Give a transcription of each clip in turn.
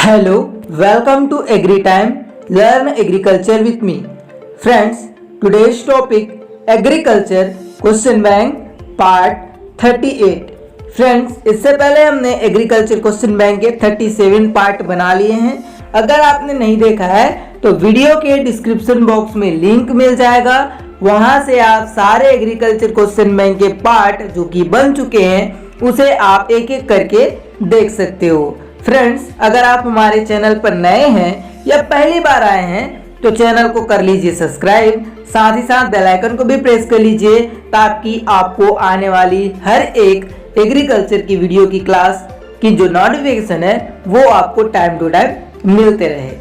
Hello, welcome to Agri Time. Learn agriculture with me. Friends, today's topic agriculture question bank part 38. Friends, इससे पहले हमने agriculture question bank के 37 part बना लिए हैं। अगर आपने नहीं देखा है तो वीडियो के डिस्क्रिप्शन बॉक्स में लिंक मिल जाएगा, वहां से आप सारे एग्रीकल्चर क्वेश्चन बैंक के पार्ट जो कि बन चुके हैं उसे आप एक एक करके देख सकते हो। फ्रेंड्स, अगर आप हमारे चैनल पर नए हैं या पहली बार आए हैं तो चैनल को कर लीजिए सब्सक्राइब, साथ ही साथ बेल आइकन को भी प्रेस कर लीजिए ताकि आपको आने वाली हर एक एग्रीकल्चर की वीडियो की क्लास की जो नोटिफिकेशन है वो आपको टाइम टू टाइम मिलते रहे।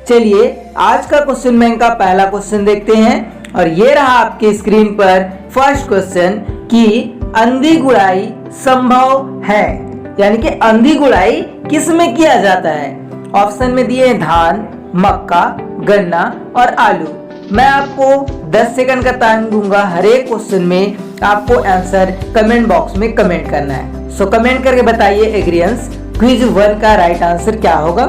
चलिए आज का क्वेश्चन बैंक का पहला क्वेश्चन देखते हैं और ये रहा आपके स्क्रीन पर फर्स्ट क्वेश्चन कि अंधी गुड़ाई संभव है, यानी कि अंधी गुड़ाई किस में किया जाता है। ऑप्शन में दिए हैं धान, मक्का, गन्ना और आलू। मैं आपको 10 सेकंड का टाइम दूंगा, हर एक क्वेश्चन में आपको आंसर कमेंट बॉक्स में कमेंट करना है। सो कमेंट करके बताइए एग्रीएंस क्विज 1 का राइट आंसर क्या होगा।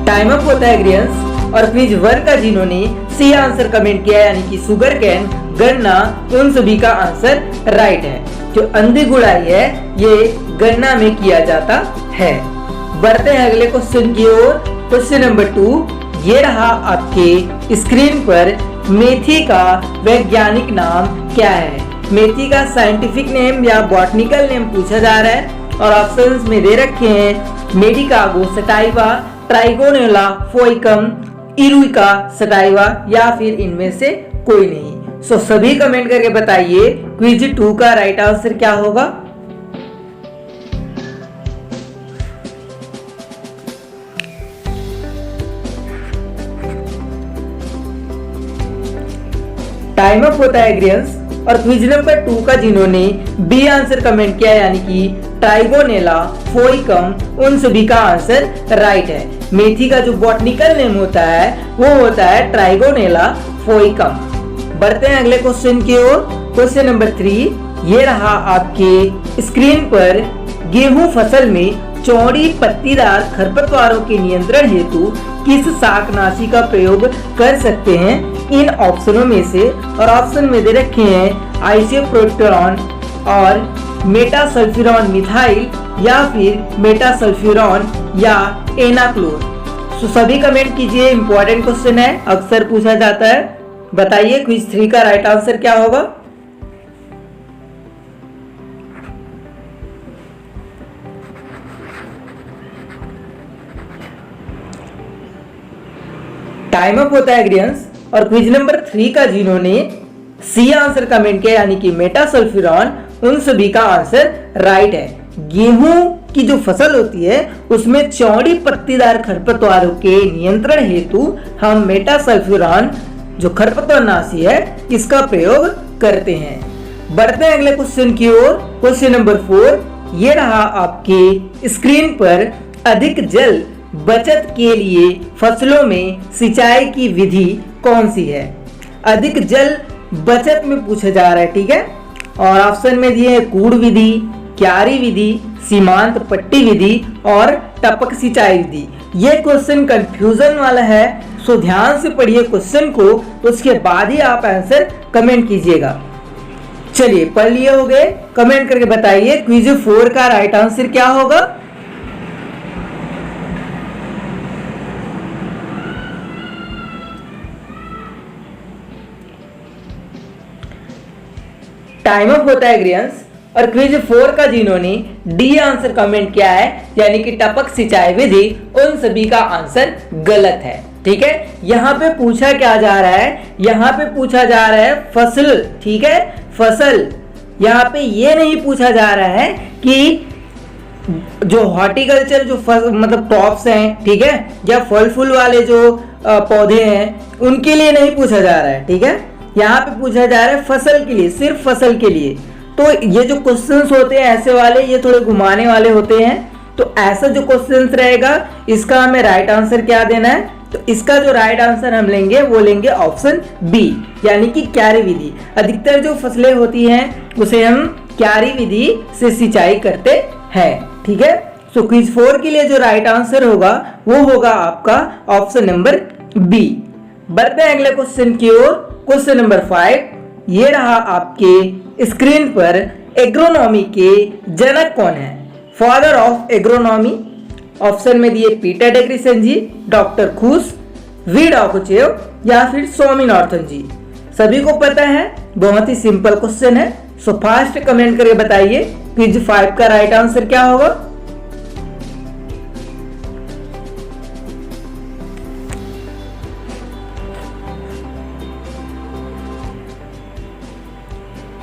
टाइम अप होता है एग्रीएंस और क्विज 1 का जिन्होंने सी आंसर कमेंट किया यानी कि शुगर कैन, गन्ना, उन सभी का आंसर राइट है। जो अंधी गुड़ाई है ये गन्ना में किया जाता है। बढ़ते हैं अगले क्वेश्चन की ओर। क्वेश्चन नंबर 2 ये रहा आपके स्क्रीन पर। मेथी का वैज्ञानिक नाम क्या है। मेथी का साइंटिफिक नेम या बॉटनिकल नेम पूछा जा रहा है और ऑप्शंस में दे रखे हैं मेडिकागो सटाइवा, ट्राइगोनेला फोइकम, इरुइका सटाइवा या फिर इनमें से कोई नहीं। सो सभी कमेंट करके बताइए क्विज 2 का राइट आंसर क्या होगा। टाइम अप होता है एग्रीएंस और क्विज नंबर 2 का जिन्होंने बी आंसर कमेंट किया यानी कि ट्राइगोनेला फोइकम, उन सभी का आंसर राइट है। मेथी का जो बॉटनिकल नेम होता है वो होता है ट्राइगोनेला फोइकम। बढ़ते हैं अगले क्वेश्चन की ओर। क्वेश्चन नंबर 3 ये रहा आपके स्क्रीन पर। गेहूं फसल में चौड़ी पत्तीदार खरपतवारों के नियंत्रण हेतु किस शाकनाशी का प्रयोग कर सकते हैं इन ऑप्शनों में से। और ऑप्शन में दे रखे हैं आइसोप्रोटेरॉन और मेटासल्फ्यूरॉन मिथाइल या फिर मेटासल्फ्यूरॉन या एनाक्लोर। तो सभी कमेंट कीजिए, इंपॉर्टेंट क्वेश्चन है, अक्सर पूछा जाता है। बताइए क्विज 3 का राइट आंसर क्या होगा। टाइम अप होता है एग्रीएंस और क्विज नंबर 3 का जिन्होंने सी आंसर कमेंट किया यानी कि मेटासल्फ्यूरॉन, उन सभी का आंसर राइट है। गेहूं की जो फसल होती है उसमें चौड़ी पत्तीदार खरपतवारों के नियंत्रण हेतु हम मेटासल्फ्यूरॉन जो खरपतवारनाशी है इसका प्रयोग करते हैं। बढ़ते हैं अगले क्वेश्चन की ओर। क्वेश्चन नंबर 4 ये रहा आपके स्क्रीन पर। अधिक जल बचत के लिए फसलों में सिंचाई की विधि कौन सी है। अधिक जल बचत में पूछा जा रहा है, ठीक है। और ऑप्शन में दिए हैं कूड़ विधि, क्यारी विधि, सीमांत पट्टी विधि और टपक सिंचाई विधि। ये क्वेश्चन कंफ्यूजन वाला है, सो ध्यान से पढ़िए क्वेश्चन को, उसके बाद ही आप आंसर कमेंट कीजिएगा। चलिए पढ़ लिए हो गए, कमेंट करके बताइए क्विज 4 का राइट आंसर क्या होगा। टाइम अप होता है एग्रीएंस और क्विज 4 का जिन्होंने डी आंसर कमेंट किया है यानी कि टपक सिंचाई विधि, उन सभी का आंसर गलत है, ठीक है। यहाँ पे पूछा क्या जा रहा है, यहाँ पे पूछा जा रहा है फसल, ठीक है, फसल। यहाँ पे ये नहीं पूछा जा रहा है कि जो हॉर्टिकल्चर जो मतलब क्रॉप्स हैं, ठीक है, या फल फूल वाले जो पौधे हैं उनके लिए नहीं पूछा जा रहा है, ठीक है। यहाँ पे पूछा जा रहा है फसल के लिए, सिर्फ फसल के लिए। तो ये जो क्वेश्चंस होते हैं ऐसे वाले, ये थोड़े घुमाने वाले होते हैं। तो ऐसा जो क्वेश्चंस रहेगा इसका हमें राइट आंसर क्या देना है, तो इसका जो राइट आंसर हम लेंगे वो लेंगे ऑप्शन बी, यानी कि क्यारी विधि। अधिकतर जो फसलें होती हैं उसे हम क्यारी विधि से सिंचाई करते हैं। ठीक है, सो क्विज 4 के लिए जो राइट आंसर होगा वो होगा आपका ऑप्शन नंबर बी। बढ़ते हैं अगले क्वेश्चन की ओर। क्वेश्चन नंबर 5 ये रहा आपके स्क्रीन पर। एग्रोनॉमी के जनक कौन है? Father of agronomy. ऑप्शन में दिए पीटर डेग्रिसन जी, डॉक्टर खुश, वी डॉकोचेव या फिर स्वामीनाथन जी। सभी को पता है, बहुत ही सिंपल क्वेश्चन है। सो फास्ट कमेंट करके बताइए क्विज 5 का राइट आंसर क्या होगा।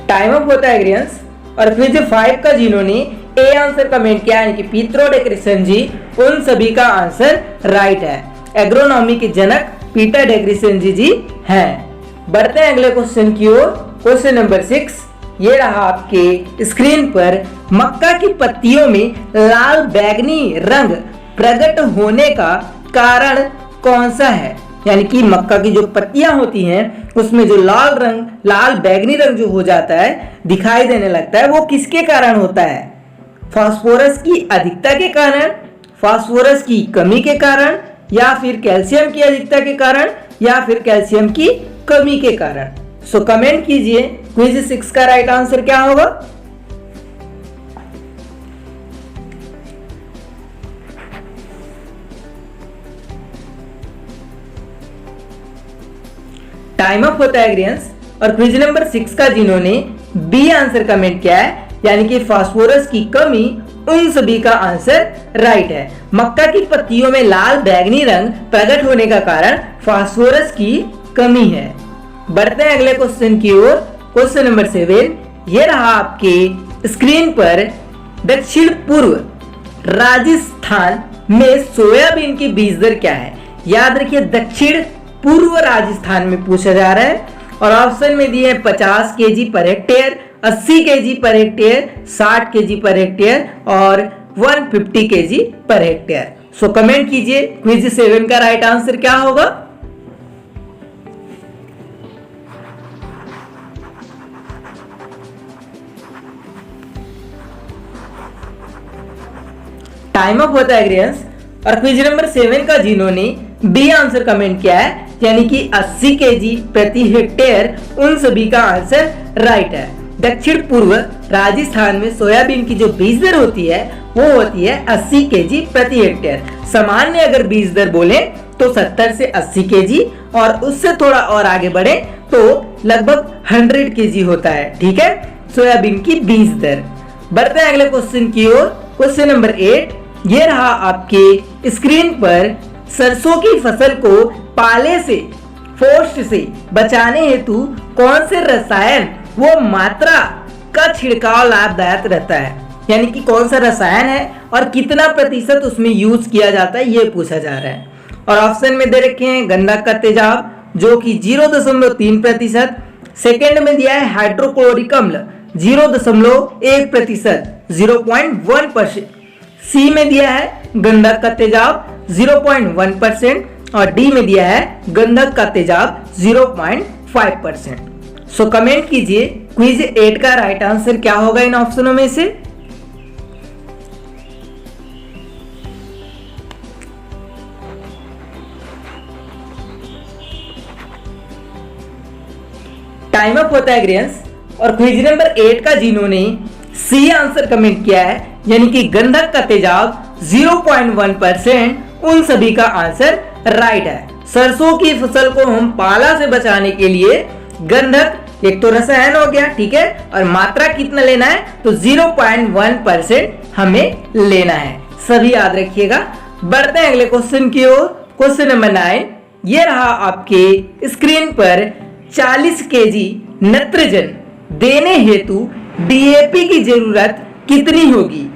टाइम अप होता है ग्रियंस। और क्विज 5 का जिन्होंने ए आंसर कमेंट किया यानी कि पीटर डेग्रिसन जी, उन सभी का आंसर राइट है। एग्रोनॉमी के जनक पीटर डेग्रिसन जी हैं। बढ़ते हैं अगले क्वेश्चन की ओर। क्वेश्चन नंबर 6 ये रहा आपके स्क्रीन पर। मक्का की पत्तियों में लाल बैंगनी रंग प्रकट होने का कारण कौन सा है? यानी कि मक्का की जो पत्तियां होती हैं उसमें जो लाल बैंगनी रंग जो हो जाता है, दिखाई देने लगता है, वो किसके कारण होता है? फास्फोरस की अधिकता के कारण, फास्फोरस की कमी के कारण, या फिर कैल्शियम की अधिकता के कारण, या फिर कैल्शियम की कमी के कारण। सो कमेंट कीजिए क्विज 6 का राइट आंसर क्या होगा। टाइम अप होता है ग्रियंस। और क्विज नंबर 6 का जिन्होंने बी आंसर कमेंट किया है यानी कि फास्फोरस की कमी, उन सभी का आंसर राइट है। मक्का की पत्तियों में लाल बैंगनी रंग प्रकट होने का कारण फास्फोरस की कमी है। बढ़ते हैं अगले क्वेश्चन की ओर। क्वेश्चन नंबर 7 ये रहा आपके स्क्रीन पर। दक्षिण पूर्व राजस्थान में सोयाबीन की बीज दर क्या है? याद रखिए, दक्षिण पूर्व राजस्थान में पूछा जा रहा है। और ऑप्शन में दिए हैं 50 KG per hectare, 80 KG per hectare, 60 KG per hectare और 150 KG per hectare. So comment कीजिए क्विज 7 का राइट आंसर क्या होगा। टाइम अप होता है ग्रियंस। और क्विज नंबर 7 का जिन्होंने बी आंसर कमेंट किया है यानी कि 80 केजी प्रति हेक्टेयर, उन सभी का आंसर राइट है। दक्षिण पूर्व राजस्थान में सोयाबीन की जो बीज दर होती है वो होती है 80 केजी प्रति हेक्टेयर। सामान्य अगर बीज दर बोले तो 70 से 80 केजी, और उससे थोड़ा और आगे बढ़े तो लगभग 100 केजी होता है। ठीक है, सोयाबीन की बीज दर। बढ़ते हैं अगले क्वेश्चन की ओर। क्वेश्चन नंबर 8 ये रहा आपके स्क्रीन पर। सरसों की फसल को पाले से, फोस्ट से बचाने हेतु कौन से रसायन वो मात्रा का छिड़काव लाभदायक रहता है? यानी कि कौन सा रसायन है और कितना प्रतिशत उसमें यूज किया जाता है, ये पूछा जा रहा है। और ऑप्शन में दे रखे हैं गंधक का तेजाब जो कि 0.3%, सेकेंड में दिया है हाइड्रोक्लोरिक अम्ल 0.1%, 0.1%, सी में दिया है गंधक का तेजाब 0.1% और डी में दिया है गंधक का तेजाब 0.5%। सो कमेंट कीजिए क्विज 8 का राइट आंसर क्या होगा इन ऑप्शनों में से। टाइम अप होता है ग्रियंस। और क्विज नंबर 8 का जिन्होंने सी आंसर कमेंट किया है यानी कि गंधक का तेजाब 0.1%, उन सभी का आंसर राइट है। सरसों की फसल को हम पाला से बचाने के लिए गंधक एक तो रसायन हो गया, ठीक है, और मात्रा कितना लेना है तो 0.1% हमें लेना है, सभी याद रखिएगा। बढ़ते हैं अगले क्वेश्चन की ओर। क्वेश्चन नंबर 9 ये रहा आपके स्क्रीन पर। 40 केजी नाइट्रोजन देने हेतु डीएपी की जरूरत कितनी होगी?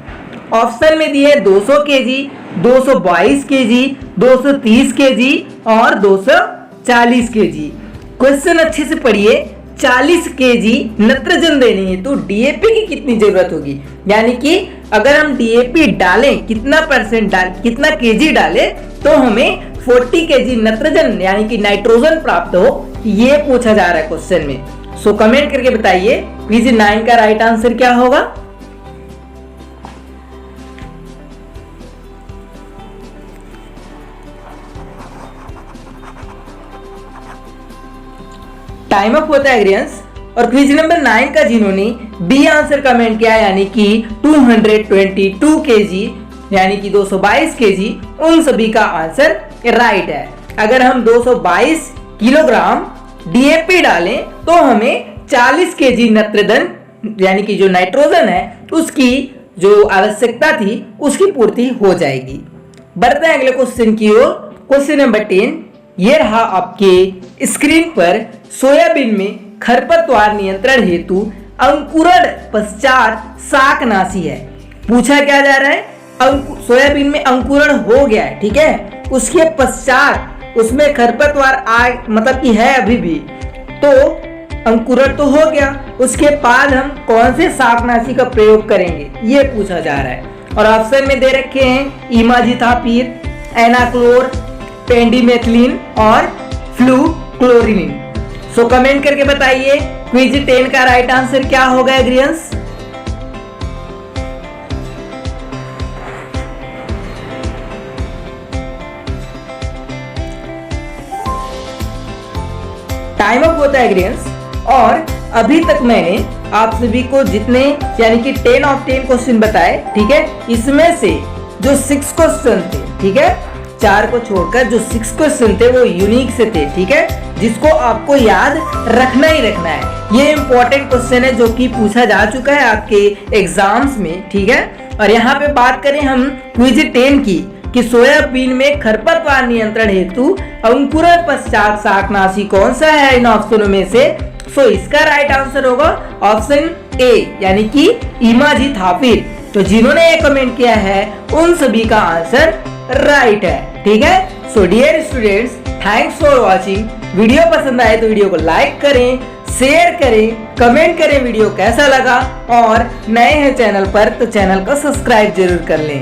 ऑप्शन में दिए 200 केजी, 222 केजी, 230 केजी और 240 केजी। क्वेश्चन अच्छे से पढ़िए। 40 केजी नाइट्रोजन देने हेतु तो डीएपी की कितनी जरूरत होगी? यानी कि अगर हम डीएपी डालें कितना केजी डालें तो हमें 40 केजी नाइट्रोजन यानी कि नाइट्रोजन प्राप्त हो, ये पूछा जा रहा है क्वेश्चन में। सो कमेंट करके बताइए क्विज 9 का राइट आंसर क्या होगा। टाइम अप होता है एग्रीयंस। और क्विज नंबर 9 का जिन्होंने बी आंसर कमेंट किया यानी कि 222 केजी यानी कि 222 केजी, उन सभी का आंसर राइट है। अगर हम 222 किलोग्राम डीएपी डालें तो हमें 40 केजी नाइट्रोजन यानी कि जो नाइट्रोजन है उसकी जो आवश्यकता थी उसकी पूर्ति हो जाएगी। बढ़ते हैं अगले क्वेश्चन की ओर। क्वेश्चन नंबर 10 ये रहा आपके स्क्रीन पर। सोयाबीन में खरपतवार नियंत्रण हेतु अंकुरण पश्चात शाकनाशी है। पूछा क्या जा रहा है, सोयाबीन में अंकुरण हो गया है, ठीक है, उसके पश्चात उसमें खरपतवार मतलब कि है अभी भी, तो अंकुरण तो हो गया, उसके बाद हम कौन से शाकनाशी का प्रयोग करेंगे ये पूछा जा रहा है। और ऑप्शन में दे रखे हैं इमाजिथापिर, एनाक्लोर, पेंडिमेथिलिन और फ्लूक्लोरिनिन। सो कमेंट करके बताइए क्विज 10 का राइट आंसर क्या होगा एग्रीयंस। टाइम अप होता है एग्रीयंस। और अभी तक मैंने आप सभी को जितने यानी कि 10 ऑफ 10 क्वेश्चन बताए, ठीक है, इसमें से जो 6 क्वेश्चन थे, ठीक है, 4 को छोड़कर जो 6 क्वेश्चन थे वो यूनिक से थे, ठीक है, जिसको आपको याद रखना ही रखना है। ये इंपॉर्टेंट क्वेश्चन है जो कि पूछा जा चुका है आपके एग्जाम्स में, ठीक है। और यहाँ पे बात करें हम क्विज 10 की कि सोयाबीन में खरपतवार नियंत्रण हेतु अंकुरण पश्चात शाकनाशी कौन सा है इन ऑप्शनों में से। सो इसका राइट आंसर होगा ऑप्शन ए यानी कि इमाजिथापिर। तो जिन्होंने ये कमेंट किया है उन सभी का आंसर राइट है, ठीक है। So dear students, thanks for watching. Video पसंद आए तो वीडियो को लाइक करें, शेयर करें, कमेंट करें वीडियो कैसा लगा, और नए हैं चैनल पर तो चैनल को सब्सक्राइब जरूर कर लें।